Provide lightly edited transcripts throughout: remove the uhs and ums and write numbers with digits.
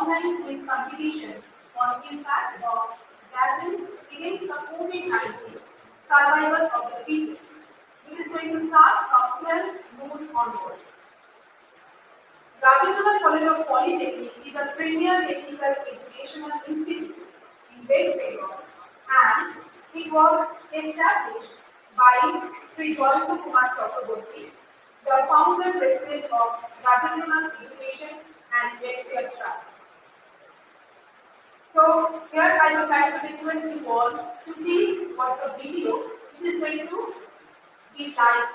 online quiz competition on impact of gathering against the COVID-19 survival of the fittest, which is going to start from 12 noon onwards. Rajendra College of Polytechnic is a premier technical educational institute in West Bengal, and it was established by Sri Joyanta Kumar Chakraborty, the founder president of Rajendra Education and Welfare Trust. So here I would like to request you all to please watch the video, which is going to be live.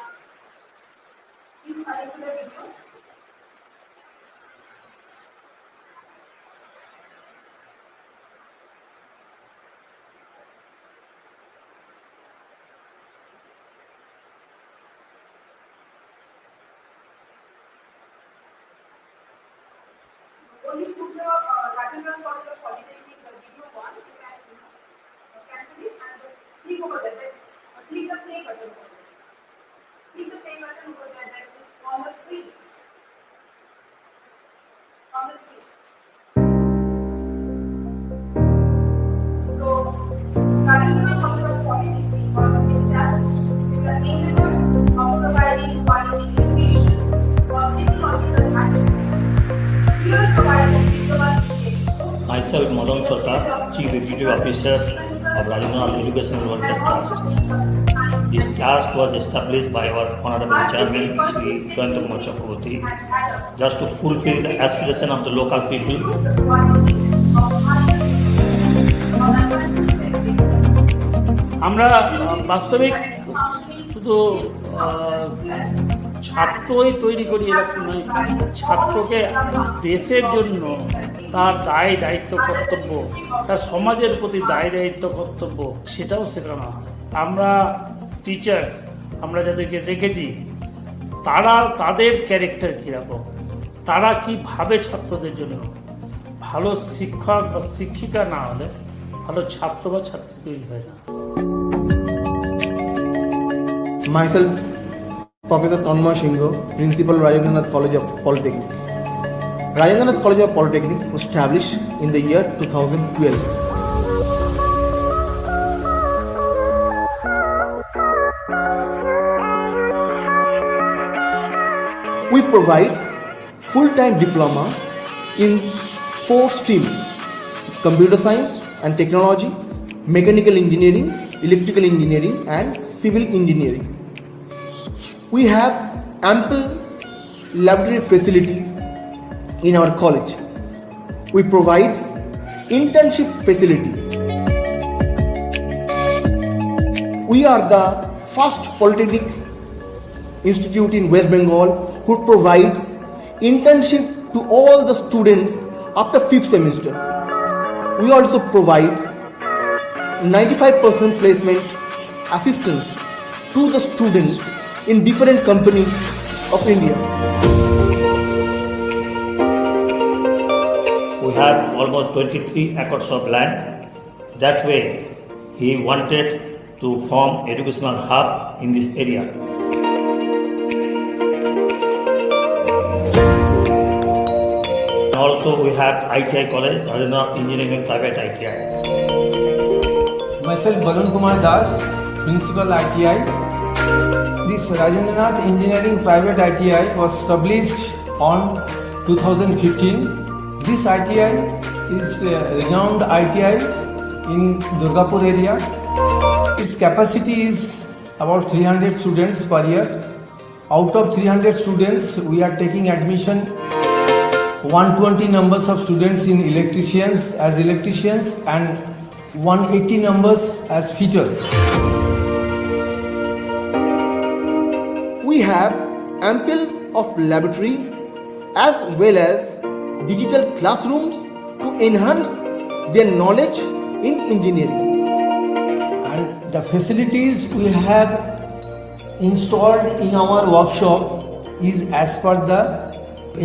Please connect to the video. Only put the Rajendra College of Polytechnic video one, you can cancel it and just click over there. Click the play button over there. Click the play button over there, that is on the screen. On the screen. So, Rajendra College of Polytechnic was established with the aim of providing quality education for technological aspects. Myself, Madan Sarkar, Chief Executive Officer of Rajendra Education and Welfare Trust. This task was established by our Honorable Chairman, Sri Joyanta Kumar Chakraborty, just to fulfill the aspiration of the local people. আমরা বাস্তবিক শুধু ছাত্রই তৈরি করি এরকম নয়, ছাত্রকে দেশের জন্য তার দায় দায়িত্ব কর্তব্য, তার সমাজের প্রতি দায় দায়িত্ব কর্তব্য সেটাও শেখানো হয়। আমরা টিচার্স, আমরা যাদেরকে দেখেছি তারা তাদের ক্যারেক্টার কীরকম, তারা কীভাবে ছাত্রদের জন্য, ভালো শিক্ষক বা শিক্ষিকা না হলে ভালো ছাত্র বা ছাত্রী তৈরি হয় না। Myself, Professor Tanmay Singh, Principal Rajendranath College of Polytechnic. Rajendranath College of Polytechnic was established in the year 2012. We provide full-time diploma in 4 streams: computer science and technology, mechanical engineering, electrical engineering and civil engineering. We have ample laboratory facilities in our college. We provide internship facility. We are the first polytechnic institute in West Bengal who provides internship to all the students after 5th semester. We also provide 95% placement assistance to the students in different companies of India. We have almost 23 acres of land. That way, he wanted to form educational hub in this area. Also, we have ITI College, Rajendra Engineering and Private ITI. Myself, Barun Kumar Das, Principal ITI. This Rajendranath Engineering Private ITI was established on 2015. This ITI is a renowned ITI in Durgapur area. Its capacity is about 300 students per year. Out of 300 students, we are taking admission 120 numbers of students in electricians and 180 numbers as fitters. We have ample of laboratories as well as digital classrooms to enhance their knowledge in engineering. And the facilities we have installed in our workshop is as per the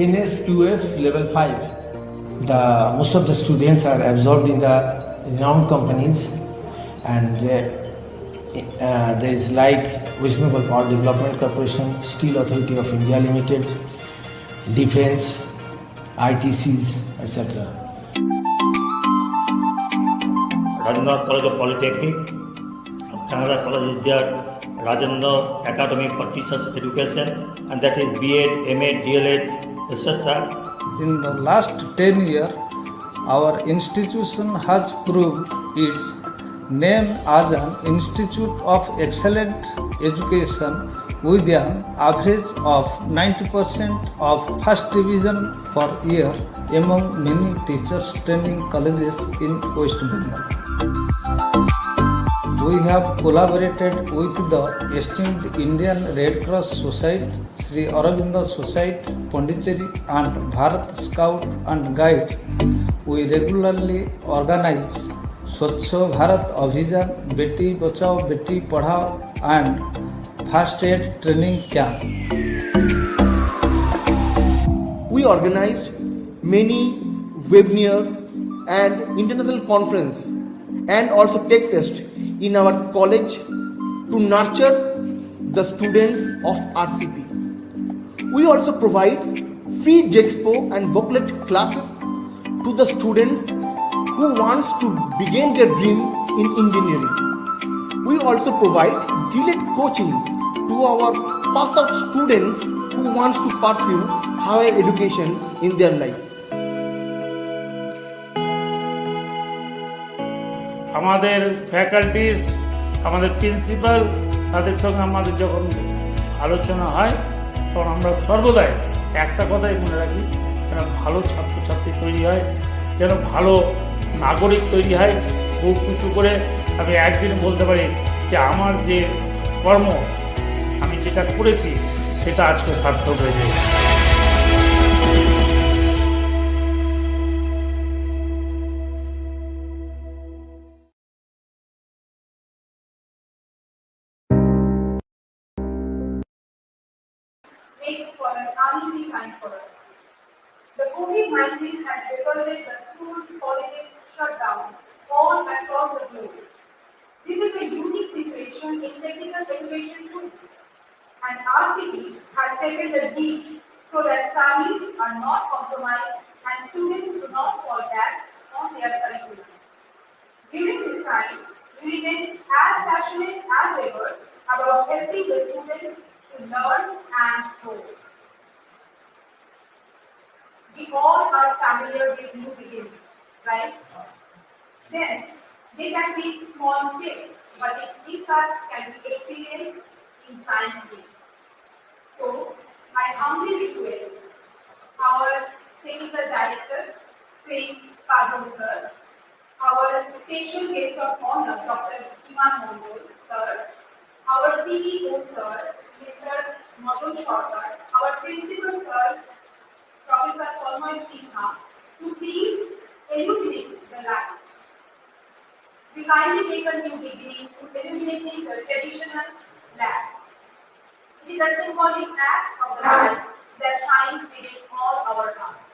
NSQF level 5. Most of the students are absorbed in the renowned companies, and there is like West Bengal Power Development Corporation, Steel Authority of India Limited, Defence, ITCs, etc. Rajendranath College of Polytechnic, Canada College is there, Rajendra Academy for Teachers Education, and that is B.Ed, M.Ed, D.L.Ed, etc. In the last 10 years, our institution has proved its name as an institute of excellent education with an average of 90% of first division per year among many teachers training colleges in West Bengal. We have collaborated with the esteemed Indian Red Cross Society, Sri Aurobindo Society, Pondicherry and Bharat Scout and Guide. We regularly organize Swachh Bharat Abhijan, Beti Bachao, Beti Padhao and First Aid Training Camp. We organized many webinar and international conference and also tech fest in our college to nurture the students of RCP. We also provide free Jexpo and booklet classes to the students who wants to begin their dream in engineering. We also provide delayed coaching to our pass out students who wants to pursue higher education in their life. আমাদের faculties, আমাদের principal, তাদের সঙ্গে আমাদের যখন আলোচনা হয় তখন আমরা সর্বদাই একটা কথাই মনে রাখি, যেন ভালো ছাত্রছাত্রী তৈরি হয়, যেন ভালো নাগরিক তৈরি হয়। বুক উঁচু করে আমি একদিন বলতে পারি যে আমার যে কর্ম আমি যেটা করেছি সেটা আজকে সার্থক হয়ে যায়। Makes for an uneasy time for us. The COVID-19 has resulted the schools, colleges shut down all across the globe. This is a unique situation in technical education too, and RCP has taken the lead so that families are not compromised and students do not fall back on their curriculum. During this time, we remain as passionate as ever about helping the students to learn and grow. We all are familiar with new beginnings, right? Then, they can be small steps, but its impact can be experienced in giant ways. So, I humbly request our Technical Director, Sri Kadul Sir, our special guest of honor, Dr. Himan Mongol Sir, our CEO Sir, Mr. Madan Sarkar, our Principal Sir, Professor Tanmoy Sinha, to please illuminate the light. We kindly make a new beginning to illuminating the traditional lamps. It is a symbolic act of the light that shines within all our hearts.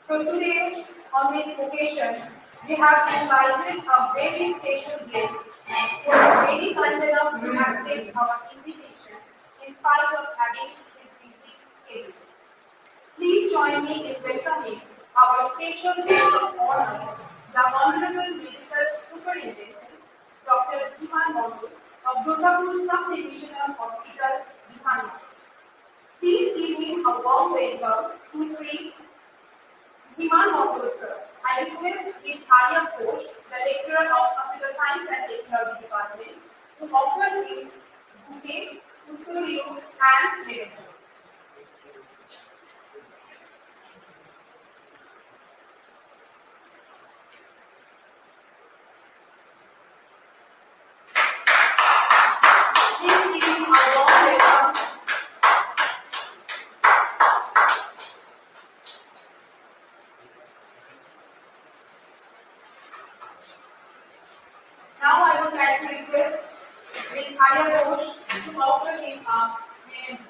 So today, on this occasion, we have invited a very special guest who is very kind enough to accept our invitation in spite of having his busy schedule. Please join me in welcoming our special guest of honor, the Honorable Medical Superintendent, Dr. Dhiman Mondal of Durgapur Sub-Divisional Hospital, Dhiman. Please give him a warm welcome to Sri Dhiman Mondal, sir. I request Ms. Arya Ghosh, the lecturer of Computer Science and Technology Department, to offer him bouquet, tutorial, and memento. Please give him a warm welcome. Now I would like to request Ms. Arya Ghosh to offer him a memento.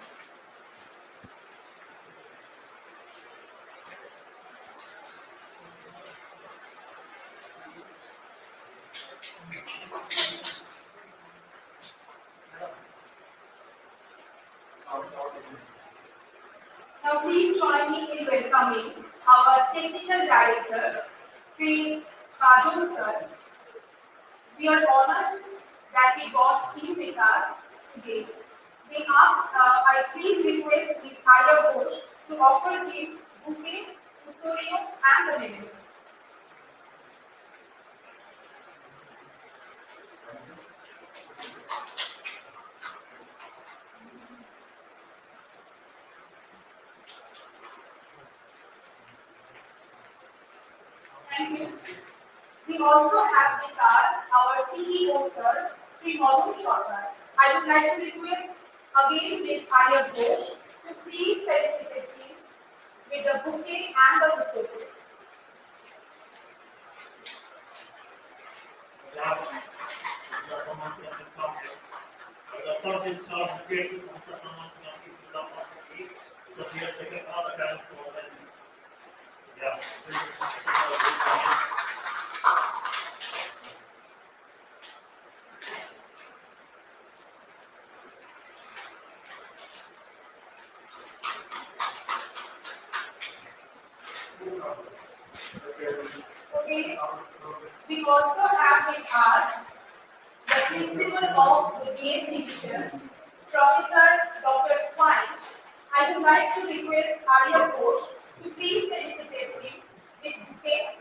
Now please join me in welcoming our Technical Director, Sri Kajol sir. We are honored that we got him with us today. I please request Ms. Arya Ghosh to offer him bouquet, tutorial, and the memento. Thank you. We also have with us our CEO, sir, Sri Madhu Sarkar. I would like to request again Ms. Arya Ghosh to please felicitate him with the bouquet and the bouquet. Okay. We also have with us the principal of the BA division, Professor Dr. Swine. I would like to request Arya Ghosh to please felicitate him with bouquet.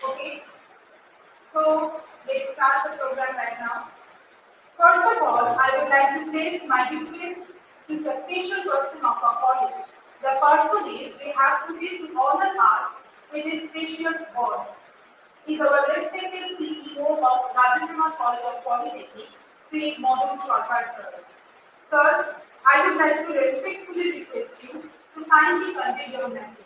Okay, so let's start the program right now. First of all, I would like to place my request to the special person of our college, the personage we have today to honor us with his precious words. He is our respected CEO of Rajendranath College of Polytechnic, Sri Madhu Sarkar sir. Sir, I would like to respectfully request you to kindly convey your message.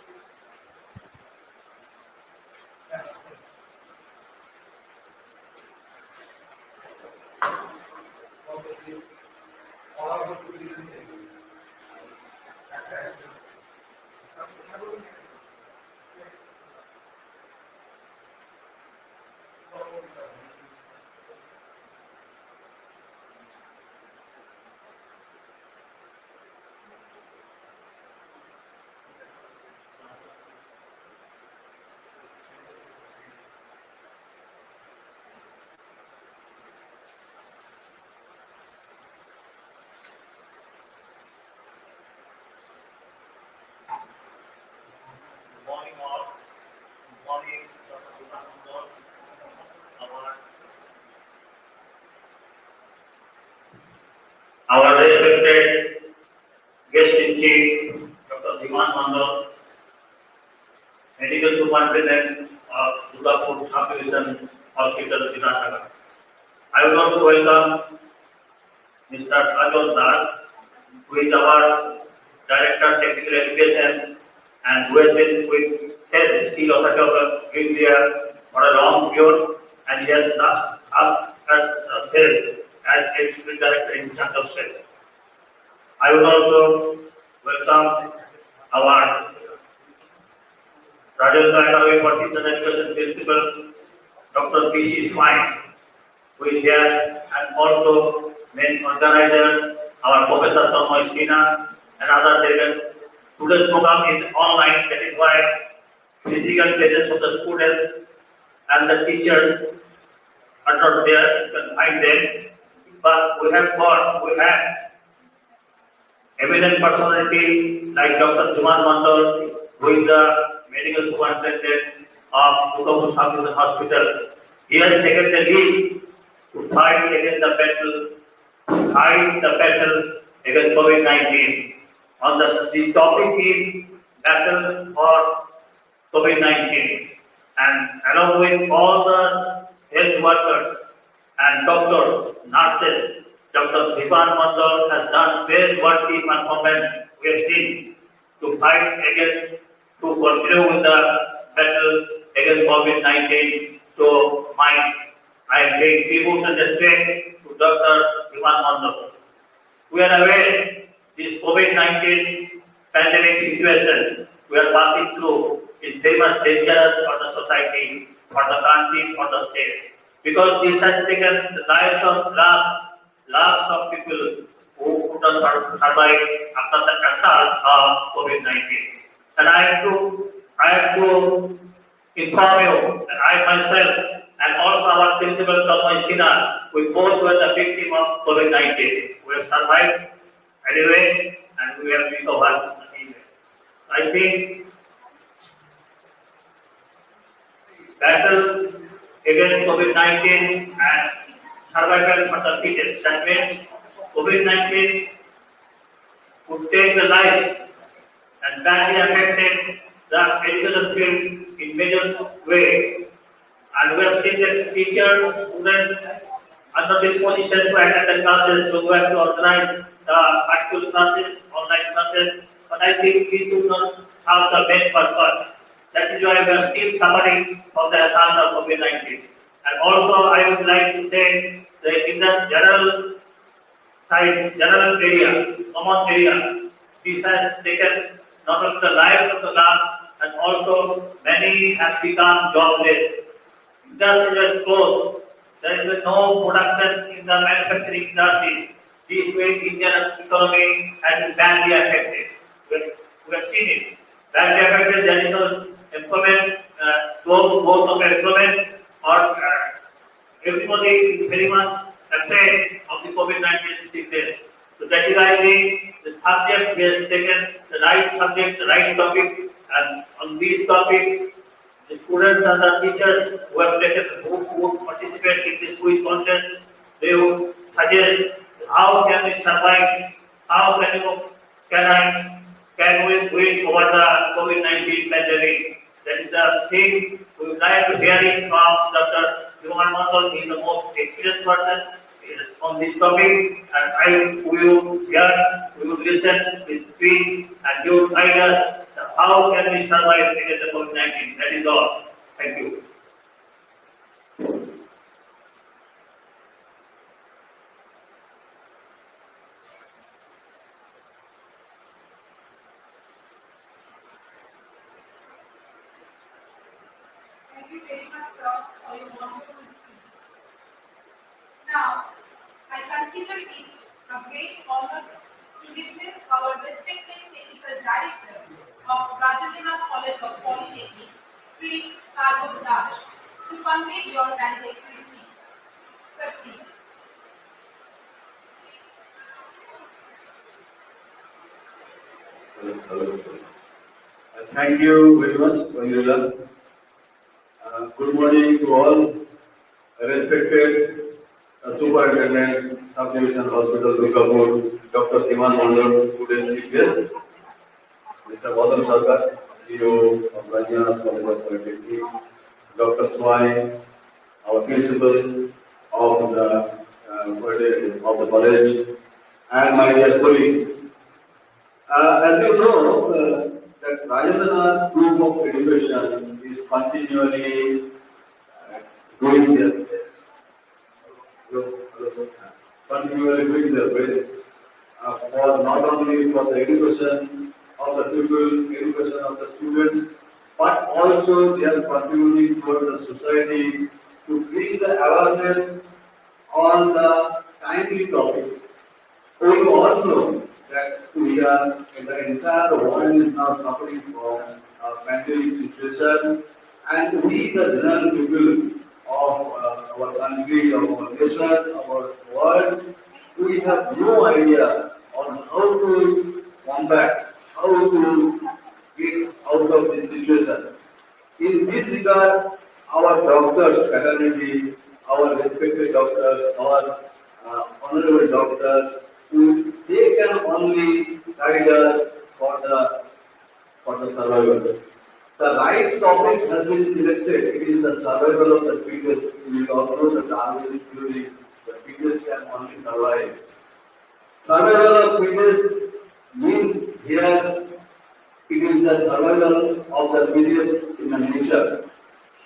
Morning all. Morning, Dr. Dhiman Mondal, our respected guest in chief, Dr. Dhiman Mondal, Medical Superintendent of Durgapur Sub-Division Hospital, Karnataka. I would like to welcome Mr. Kajol Das, who is our Director Technical Education and who has been with Steel Authority of India for a long period, and he has us as Executive Director in charge of state. I would also welcome our Rajendra Agrawal for Teacher Education Principal, Dr. P.C. Swine, who is here, and also main organizer, our Professor Thomas Sina, and other delegates. Today's program is online, that is why physical places for the students and the teachers are not there, you can find them. But we have eminent personality like Dr. Suman Mandal, who is the medical superintendent of Dukamu Sub Hospital. He has taken the lead to fight against the battle against COVID-19. The topic is battle for COVID-19, and along with all the health workers and doctors, nurses, Dr. Dipan Mandal has done very worthy performance we have seen to fight against, to continue with the battle against COVID-19. So I am paying tribute and respect to Dr. Dipan Mandal. We are aware this COVID-19 pandemic situation we are passing through is very much dangerous for the society, for the country, for the state. Because this has taken the lives of lakhs of people who could not survive after the assault of COVID-19. And I have to inform you that I myself and also our principal Thomas Sina, we both were the victim of COVID-19. We have survived anyway, and we have recovered anyway. I think battle against COVID-19 and survival for the fittest. That means COVID-19 would take the life and badly affected the education field in major way. And we have seen that teachers, students under this position to attend the classes, so we have to organize the actual classes, online classes. But I think we should not have the main purpose. That is why we are still suffering from the assault of COVID-19. And also, I would like to say that in the general area, common area, this has taken not only the lives of the class, and also many have become jobless. Industry is closed. There is no production in the manufacturing industry. This way, Indian economy has been badly affected. We have seen it. Badly affected, there is no employment, slow growth of employment, or everybody is very much afraid of the COVID-19 sickness. So that is, I think, the subject we have taken the right subject, the right topic, and on this topic, the students and the teachers who have taken, who would participate in this quiz contest, they would suggest how can we survive, how can we win over the COVID-19 pandemic. That is the thing we would like to hear it from Dr. Dipan Mandal. He is the most experienced person on this topic, and we will listen, we speak, and you will guide us how can we survive against the COVID-19. That is all. Thank you. Thank you very much, sir, for your wonderful speech. Now, I consider it a great honor to request our respected technical director of Rajendranath College of Polytechnic, Sri Kajal Das, to convey your valedictory speech. Sir, please. Hello. Thank you very much, Vanilla. Good morning to all respected Superintendent, Sub-Division Hospital, Durgapur, Dr. Dipan Mandal, today's chief guest, Mr. Badal Sarkar, CEO of Rajendra College of Polytechnic, Dr. Swai, our principal of the college, and my dear colleague. As you know, that Rajendranath Group of Education is continually doing their best. Continually doing their best for not only for the education of the people, education of the students, but also they are contributing towards the society to bring the awareness on the timely topics. We all know that we are, the entire world is now suffering from a pandemic situation, and we, the general people of our country, of our nation, our world, we have no idea on how to combat, how to get out of this situation. In this regard, our doctors, fraternity, our respected doctors, our honorable doctors, they can only guide us for the survival. The right topic has been selected. It is the survival of the fittest. We all know that Darwin's theory, the fittest can only survive. Survival of fittest means here it is the survival of the fittest in the nature.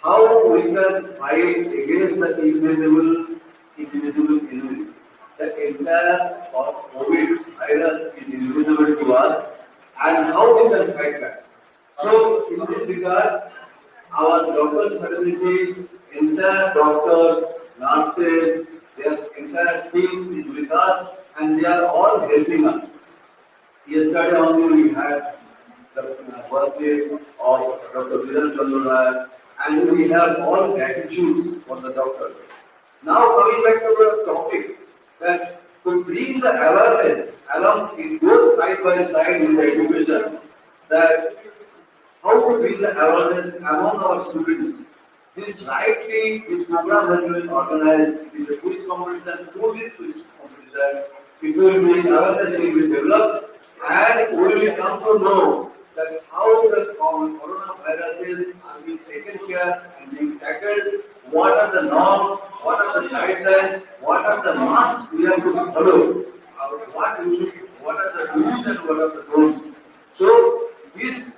How we can fight against the invisible enemy. The entire COVID virus is invisible to us, and how we can fight that. So, in this regard, our doctors' fraternity, entire doctors, nurses, their entire team is with us, and they are all helping us. Yesterday only we had the birthday of Dr. Viral Chandra, and we have all gratitude for the doctors. Now coming back to the topic, that to bring the awareness along, it goes side by side with the education, that how to bring the awareness among our students. This program has been organized, it is a quiz competition. Through this quiz competition, it will be awareness will be developed, and we will come to know that how the coronaviruses are being taken care and being tackled, what are the norms, what are the guidelines, what are the must we have to follow, what are the rules and what are the don'ts. So this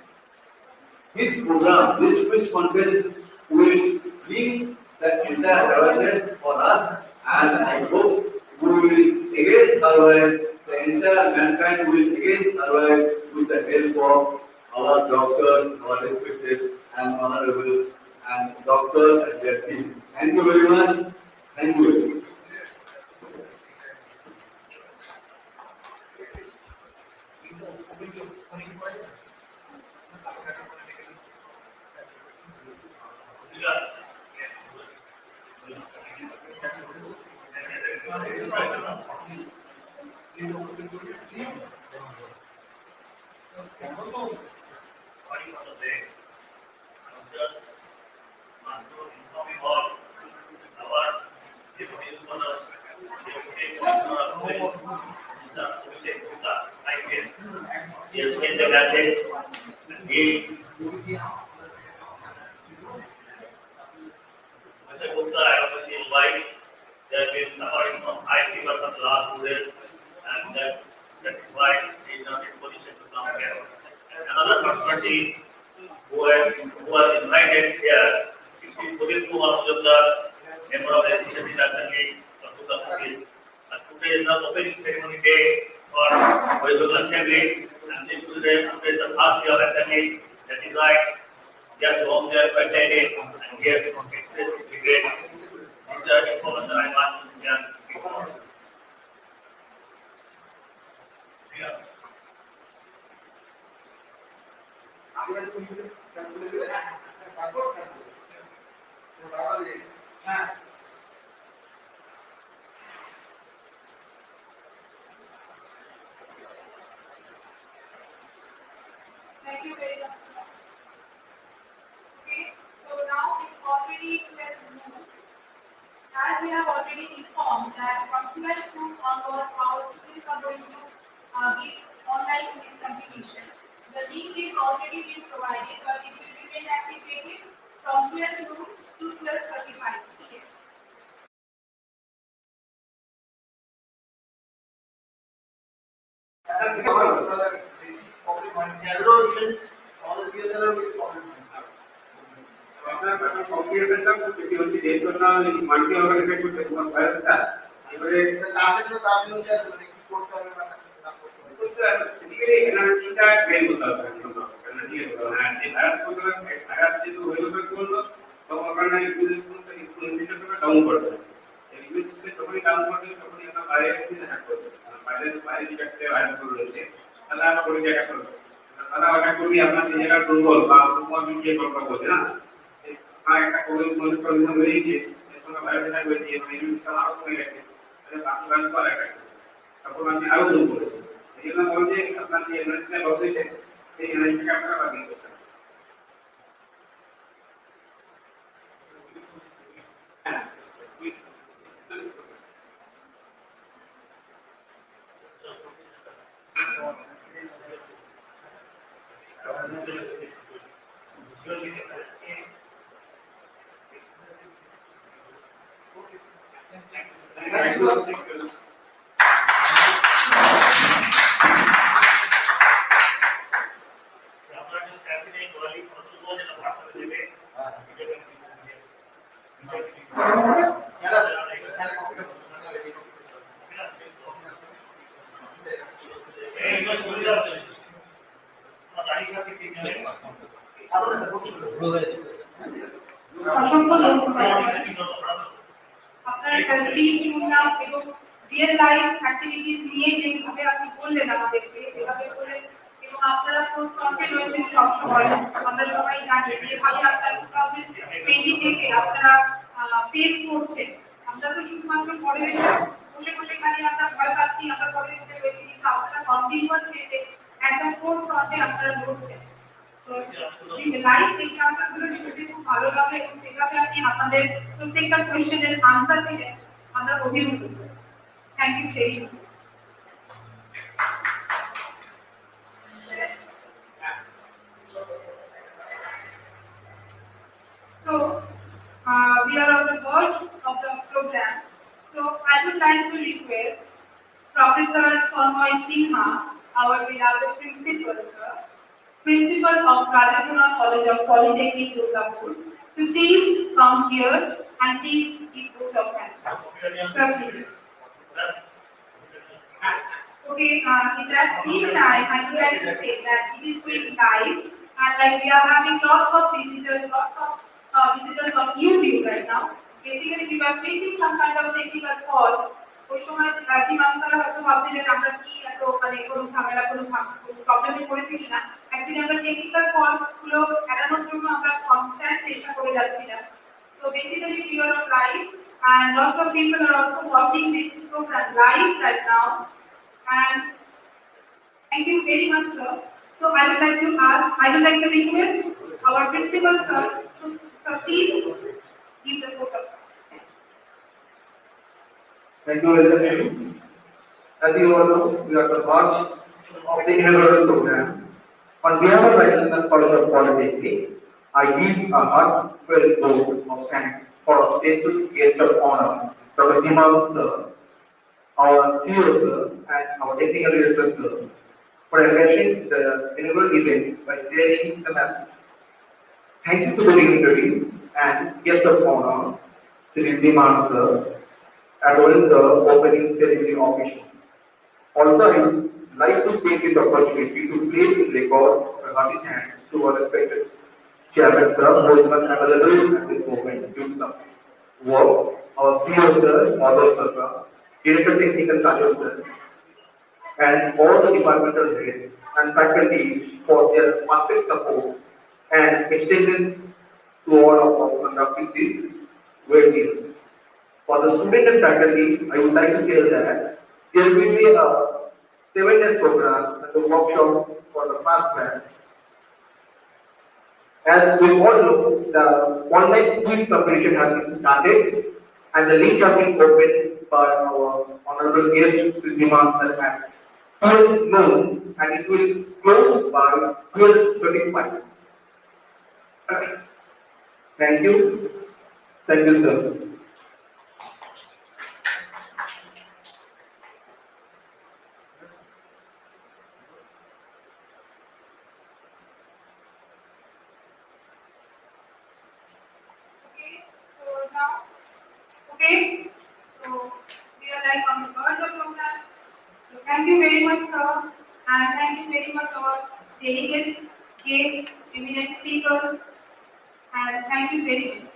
program, this quiz contest will bring the entire awareness for us, and I hope we will again survive, the entire mankind will again survive with the help of our doctors, our respected and honorable and doctors and their team. Thank you very much. Thank you. Who are invited here, Pudit Kumar Mujumdar, member of the Legislative Assembly of Assembly. And today is the opening ceremony day for Westbengal Assembly, and this today is the first day of Assembly. That is why we are home there for attending, and we have expressed regret. These are the information I want to share before. Thank you very much, sir. Okay, so now it's already 12 noon. As we have already informed that from 12 noon onwards, our students are going to give online quiz competition. The link is already been provided, but it will remain activated from 12 noon to 12:35 p.m. আপনার কম্পিউটারটা যদি হচ্ছে যে জন্য multi organisation করতে তোমার ভাইরাসটা এবারে তার জন্য স্যার মানে কি করতে হবে না করতে হবে এদিকে এনার্জিটা ট্রেন করতে হবে এনার্জি হ্যাঁ যে ভাইরাস করতে ভাইরাস যেহেতু হইলো করলো তখন আপনারা ইনস্টিটিউটটা ডাউন করবে ইনস্টিটিউট যখনই ডাউন করবে তখনই আপনার বাইরে থেকে হ্যাক করবে বাইরে যে একটা ভাইরাস রয়েছে তাহলে আমরা করে দেখা করবে তারা ওটা করবি আপনার যে জায়গা দুর্বল বা তোমার বিক্রি করতে বলছে না আর একটা কোভিড মনে করতে হয়ে যে তোমরা বাইরে থাকবে যে ইমিউনিটি আরো কমে গেছে তাহলে বাকি কাজ করা গেছে তখন আপনি আরো দূর করবেন এই জন্য বলছে আপনার যে এনার্জিটা লস হয়েছে সেই এনার্জিটাকে আপনারা বাতিল করতে হবে অসংখ্য ধন্যবাদ আপনার স্পিচ শুনলাম এবং রিয়েল লাইফ অ্যাক্টিভিটিস নিয়ে যেভাবে আপনি বললেন আমাদেরকে যেভাবে বললেন এবং আপনারা ফুল কন্টেন্ট রয়েছেন সবসময় আমরা সবাই জানি যেভাবে আপনারা 2020 থেকে আপনারা ফেস করছেন আমরা তো শুধুমাত্র পরে বসে বসে খালি আমরা ভয় পাচ্ছি আমরা পরে উঠে রয়েছি কিন্তু আপনারা কন্টিনিউয়াস রেটে একদম ফোর ফ্রন্টে আপনারা লড়ছেন তো লাইভ এক্সাম্পল গুলো শুনতে খুব ভালো লাগে এবং যেভাবে আপনি আপনাদের প্রত্যেকটা কোয়েশ্চেনের আনসার দিলেন আমরা অভিভূত sir thank you very much So we are on the verge of the program. So I would like to request Professor Tanmoy Sinha, our beloved principal, sir, Principal of Rajendra College of Polytechnic, Durgapur, to please come here and please give vote of thanks. Sir, please. Okay, in that meantime, I would like to say that it is going live and like we are having lots of visitors on YouTube right now. Basically, we were facing some kind of technical faults. ওই সময় ডিমান্সারা হয়তো ভাবছিলেন আমরা কি এত মানে কোনো ঝামেলা কোনো প্রবলেমে পড়েছি কিনা অ্যাকচুয়ালি আমরা টেকনিক্যাল ফল্ট গুলো এড়ানোর জন্য আমরা কনস্ট্যান্ট চেষ্টা করে যাচ্ছিলাম so basically we are on live and lots of people are also watching this program live right now and thank you very much sir so I would like to request our principal sir so please give the vote of Thank you very much. As you all know, we are the march of the inaugural program. On behalf of Rajendra College of Polytechnic, I give a heartfelt vote of thanks for our special guest of honor, Dr. Dhiman sir, our CEO sir, and our technical director sir, for arranging the inaugural event by sharing the message. Thank you to the dignitaries and guest of honor, Sri Dhiman sir, adorning the opening ceremony official. Also, I would like to take this opportunity to place in record a hearty thanks to our respected Chairman Sir, who is not available at this moment due to some work, our CEO Sir, Madhav Sir, Director Technical Kajal Sir, and all the departmental heads and faculty for their perfect support and extended to all of us conducting this webinar. For the student and faculty, I would like to tell that there will be a 7-day program and a workshop for the past batch. As we all know, the online quiz competition has been started and the link has been opened by our honorable guest, Sri Dhiman sir, at 12 noon and it will close by 12:25. Thank you. Thank you, sir. Okay, so we are like on the verge of program. So thank you very much, sir, and thank you very much all delegates, guests, eminent speakers, and thank you very much.